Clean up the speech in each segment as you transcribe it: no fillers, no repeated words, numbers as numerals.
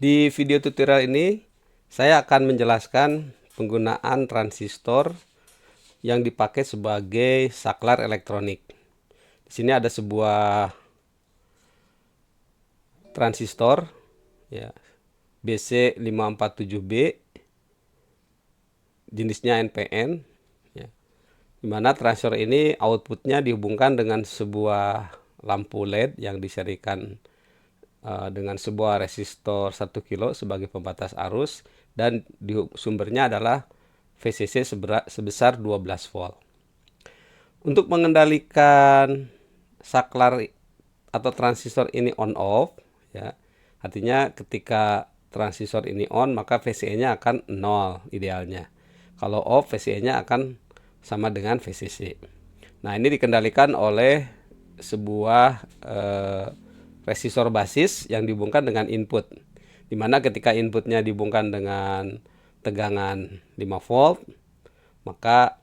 Di video tutorial ini, saya akan menjelaskan penggunaan transistor yang dipakai sebagai saklar elektronik. Di sini ada sebuah transistor, ya, BC547B, jenisnya NPN, ya, di mana transistor ini outputnya dihubungkan dengan sebuah lampu LED yang diserikan dengan sebuah resistor 1 kilo sebagai pembatas arus, dan sumbernya adalah VCC sebesar 12 volt. Untuk mengendalikan saklar atau transistor ini on off, ya, artinya ketika transistor ini on maka VCE-nya akan 0 idealnya. Kalau off, VCE-nya akan sama dengan VCC. Nah, ini dikendalikan oleh sebuah resistor basis yang dihubungkan dengan input, di mana ketika inputnya dihubungkan dengan tegangan 5 volt, maka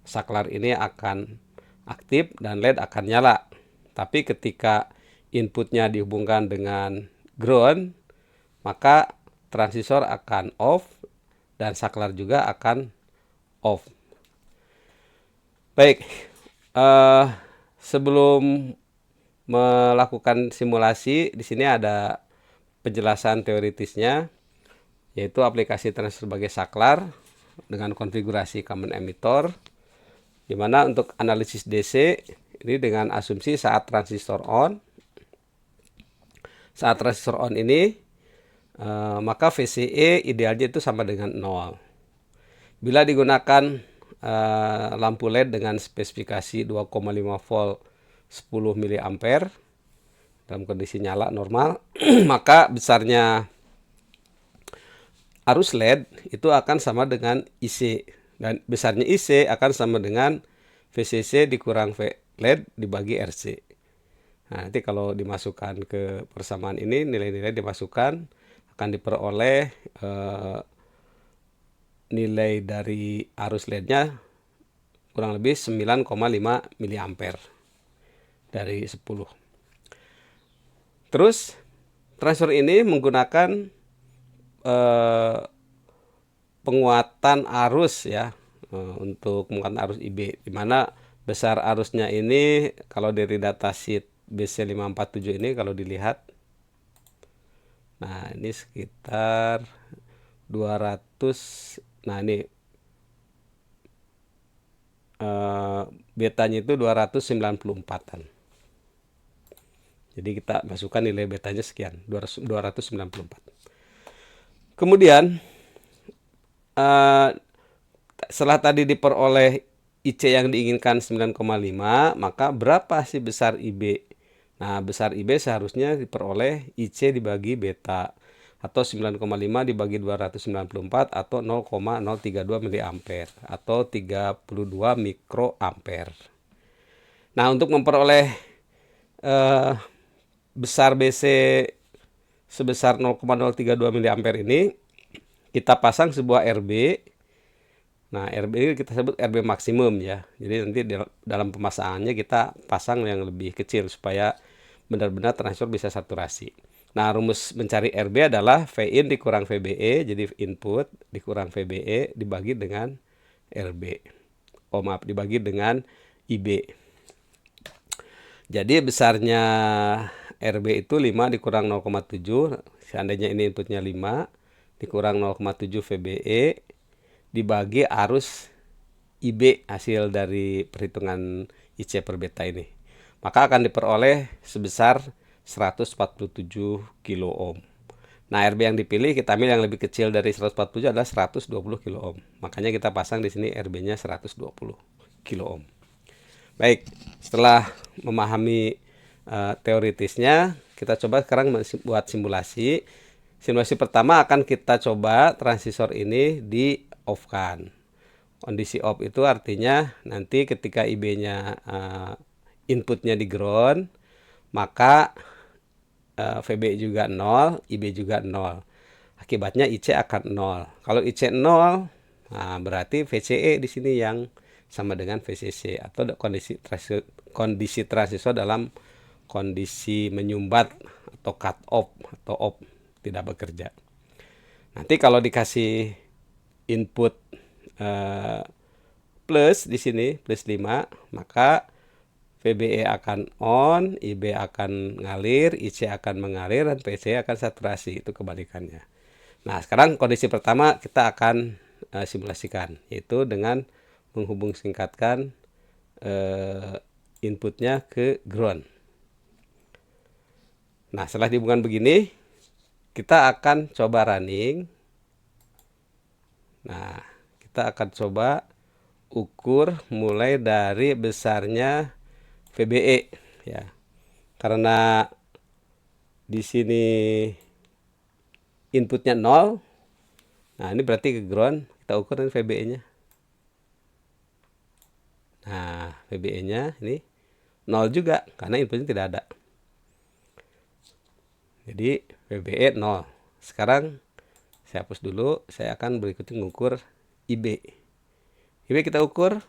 saklar ini akan aktif dan LED akan nyala. Tapi ketika inputnya dihubungkan dengan ground, maka transistor akan off dan saklar juga akan off. Baik, sebelum melakukan simulasi, di sini ada penjelasan teoritisnya, yaitu aplikasi transistor sebagai saklar dengan konfigurasi common emitter, di mana untuk analisis DC ini dengan asumsi saat transistor on ini, maka VCE idealnya itu sama dengan 0. Bila digunakan lampu LED dengan spesifikasi 2,5 volt 10 mA dalam kondisi nyala normal, maka besarnya arus LED itu akan sama dengan IC, dan besarnya IC akan sama dengan VCC dikurang LED dibagi RC. Nah, nanti kalau dimasukkan ke persamaan ini, nilai-nilai dimasukkan, akan diperoleh nilai dari arus LED-nya kurang lebih 9,5 mA dari 10. Terus transistor ini menggunakan penguatan arus, ya, untuk penguatan arus IB, di mana besar arusnya ini kalau dari datasheet BC547 ini kalau dilihat, nah ini sekitar 200, nah ini betanya itu 294-an. Jadi kita masukkan nilai betanya sekian, 294. Kemudian setelah tadi diperoleh IC yang diinginkan 9,5, maka berapa sih besar IB? Nah, besar IB seharusnya diperoleh IC dibagi beta, atau 9,5 dibagi 294, atau 0,032 mA, atau 32 mikroampere. Nah, untuk memperoleh besar BC sebesar 0,032 mA ini, kita pasang sebuah RB. Nah, RB ini kita sebut RB maksimum, ya. Jadi nanti dalam pemasangannya kita pasang yang lebih kecil supaya benar-benar transistor bisa saturasi. Nah, rumus mencari RB adalah Vin dikurang VBE, jadi input dikurang VBE dibagi dengan RB. Dibagi dengan IB. Jadi besarnya RB itu 5 dikurang 0,7, seandainya ini inputnya 5, dikurang 0,7 VBE, dibagi arus IB hasil dari perhitungan IC per beta ini. Maka akan diperoleh sebesar 147 kilo ohm. Nah, RB yang dipilih kita ambil yang lebih kecil dari 147 adalah 120 kilo ohm. Makanya kita pasang di sini RB-nya 120 kilo ohm. Baik, setelah memahami teoritisnya, kita coba sekarang buat simulasi. Simulasi pertama akan kita coba transistor ini di off-kan. Kondisi off itu artinya nanti ketika IB-nya inputnya di ground, maka VB juga 0, IB juga 0. Akibatnya IC akan 0. Kalau IC 0, nah berarti VCE di sini yang sama dengan VCC, atau kondisi transistor dalam kondisi menyumbat atau cut off atau off. tidak bekerja. Nanti kalau dikasih input plus di sini, plus 5, maka VBE akan on, IB akan ngalir, IC akan mengalir, dan PCE akan saturasi. Itu kebalikannya. Nah, sekarang kondisi pertama kita akan simulasikan, yaitu dengan menghubung singkatkan inputnya ke ground. Nah, setelah dihubungkan begini, kita akan coba running. Nah, kita akan coba ukur mulai dari besarnya VBE ya. Karena di sini inputnya 0. Nah, ini berarti ke ground, kita ukur ini VBE-nya. Nah, VBE-nya ini 0 juga karena inputnya tidak ada. Jadi VBE 0. Sekarang saya hapus dulu, saya akan berikutnya mengukur IB. IB kita ukur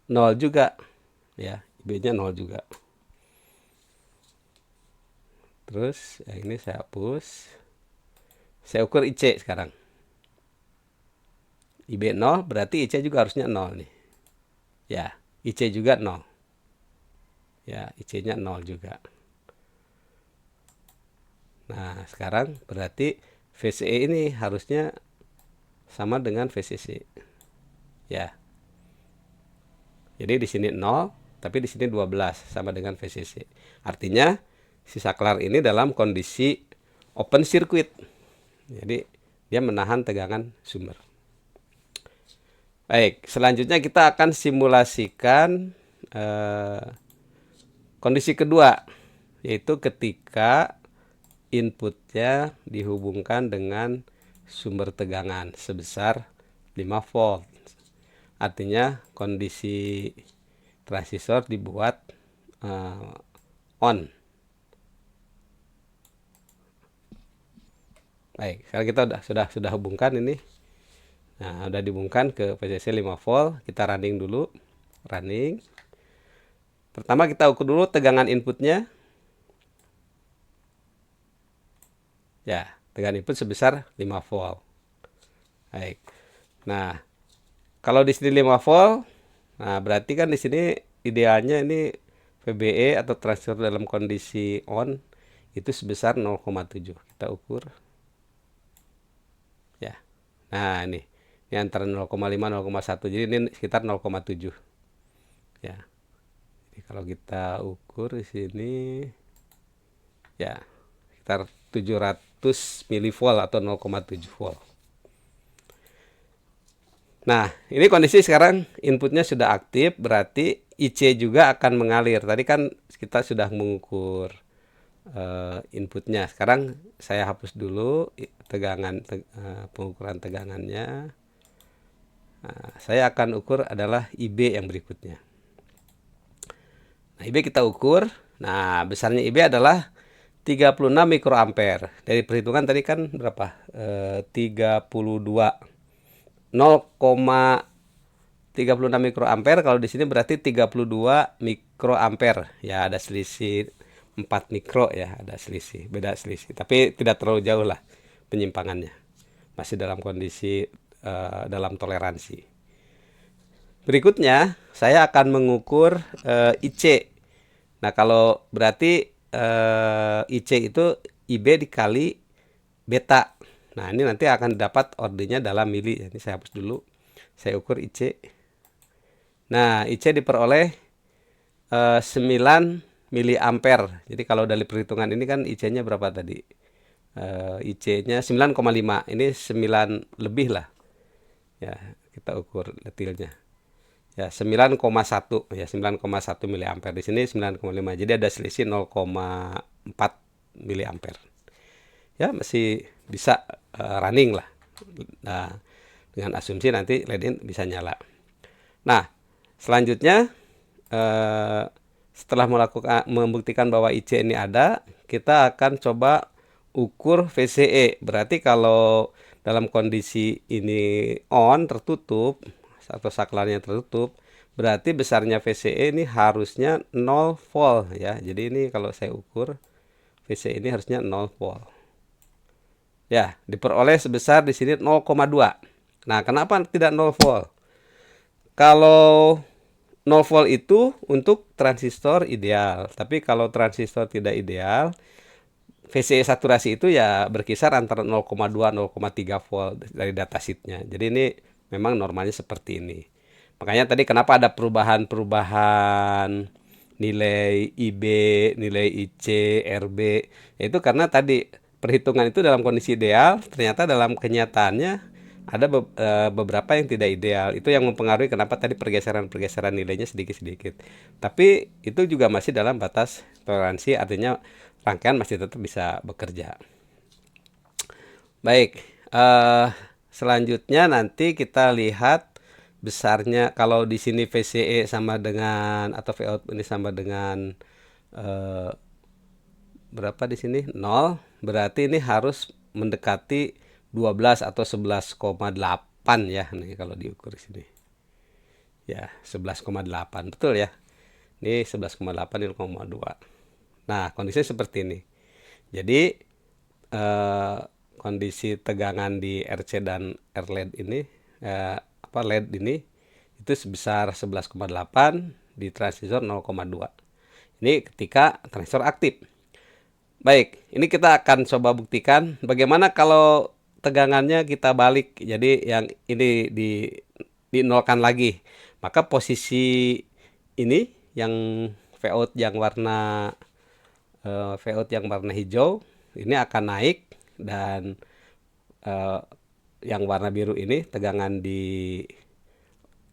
0 juga ya, IB-nya 0 juga. Terus yang ini saya hapus. Saya ukur IC sekarang. IB 0 berarti IC juga harusnya 0 nih. Ya, IC juga 0. Ya, IC-nya 0 juga. Nah, sekarang berarti VCE ini harusnya sama dengan VCC. Ya. Jadi di sini 0, tapi di sini 12 sama dengan VCC. Artinya si saklar ini dalam kondisi open circuit. Jadi dia menahan tegangan sumber. Baik, selanjutnya kita akan simulasikan kondisi kedua, yaitu ketika inputnya dihubungkan dengan sumber tegangan sebesar 5 volt. Artinya kondisi transistor dibuat on. Baik, sekarang kita sudah hubungkan ini. Nah, sudah dihubungkan ke VCC 5 volt. Kita running dulu. Running. Pertama kita ukur dulu tegangan inputnya. Ya, tegangan input sebesar 5 volt. Baik. Nah, kalau di sini 5 volt, nah berarti kan di sini idealnya ini VBE atau transistor dalam kondisi on itu sebesar 0,7. Kita ukur. Ya. Nah, ini antara 0,5 0,1. Jadi ini sekitar 0,7. Ya. Jadi kalau kita ukur di sini ya sekitar 700 milivolt atau 0,7 volt. Nah, ini kondisi sekarang inputnya sudah aktif, berarti IC juga akan mengalir. Tadi kan kita sudah mengukur inputnya. Sekarang saya hapus dulu pengukuran tegangannya. Nah, saya akan ukur adalah IB yang berikutnya. Nah, IB kita ukur. Nah, besarnya IB adalah 36 mikroampere. Dari perhitungan tadi kan berapa? 0,36 mikroampere. Kalau di sini berarti 32 mikroampere. Ya, ada selisih 4 mikro ya, ada selisih, beda selisih. Tapi tidak terlalu jauh lah penyimpangannya. Masih dalam kondisi dalam toleransi. Berikutnya, saya akan mengukur IC. Nah, kalau berarti IC itu IB dikali beta. Nah, ini nanti akan dapat ordernya dalam mili. Ini saya hapus dulu. Saya ukur IC. Nah, IC diperoleh 9 miliampere. Jadi kalau dari perhitungan ini kan IC-nya berapa tadi? IC-nya 9,5. Ini 9 lebih lah. Ya, kita ukur detailnya. Ya, 9,1 ya, 9,1 miliampere. Di sini 9,5. Jadi ada selisih 0,4 miliampere. Ya, masih bisa running lah. Nah, dengan asumsi nanti LED bisa nyala. Nah, selanjutnya setelah membuktikan bahwa IC ini ada, kita akan coba ukur VCE. Berarti kalau dalam kondisi ini on, tertutup, atau saklarnya tertutup, berarti besarnya VCE ini harusnya 0 volt ya. Jadi ini kalau saya ukur, VCE ini harusnya 0 volt. Ya, diperoleh sebesar di sini 0,2. Nah, kenapa tidak 0 volt? Kalau 0 volt itu untuk transistor ideal, tapi kalau transistor tidak ideal, VCE saturasi itu ya berkisar antara 0,2 0,3 volt dari datasheetnya. Jadi ini memang normalnya seperti ini. Makanya tadi kenapa ada perubahan-perubahan nilai IB, nilai IC, RB, itu karena tadi perhitungan itu dalam kondisi ideal, ternyata dalam kenyataannya ada beberapa yang tidak ideal. Itu yang mempengaruhi kenapa tadi pergeseran-pergeseran nilainya sedikit-sedikit. Tapi itu juga masih dalam batas toleransi, artinya rangkaian masih tetap bisa bekerja. Baik, selanjutnya nanti kita lihat besarnya. Kalau di sini VCE sama dengan atau Vout ini sama dengan eh, berapa di sini? 0. Berarti ini harus mendekati 12 atau 11,8 ya nih kalau diukur di sini. Ya, 11,8. Betul ya. Ini 11,8 ini 0,2. Nah, kondisinya seperti ini. Jadi kondisi tegangan di RC dan RLED ini LED ini itu sebesar 11,8 di transistor 0,2. Ini ketika transistor aktif. Baik, ini kita akan coba buktikan bagaimana kalau tegangannya kita balik. Jadi yang ini dinolkan lagi. Maka posisi ini yang Vout yang warna hijau ini akan naik, dan yang warna biru ini tegangan di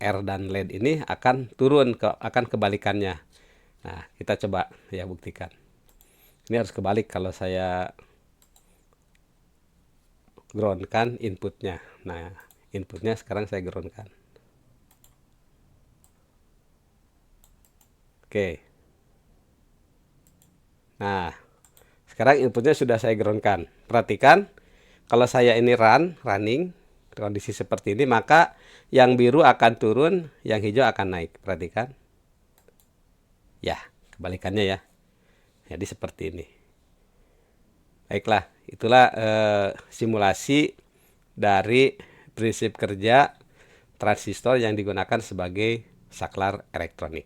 R dan LED ini akan turun, akan kebalikannya. Nah, kita coba ya buktikan. Ini harus kebalik kalau saya groundkan inputnya. Nah, inputnya sekarang saya groundkan. Oke. Nah, sekarang inputnya sudah saya groundkan. Perhatikan, kalau saya ini running, kondisi seperti ini, maka yang biru akan turun, yang hijau akan naik. Perhatikan. Ya, kebalikannya ya. Jadi seperti ini. Baiklah, itulah simulasi dari prinsip kerja transistor yang digunakan sebagai saklar elektronik.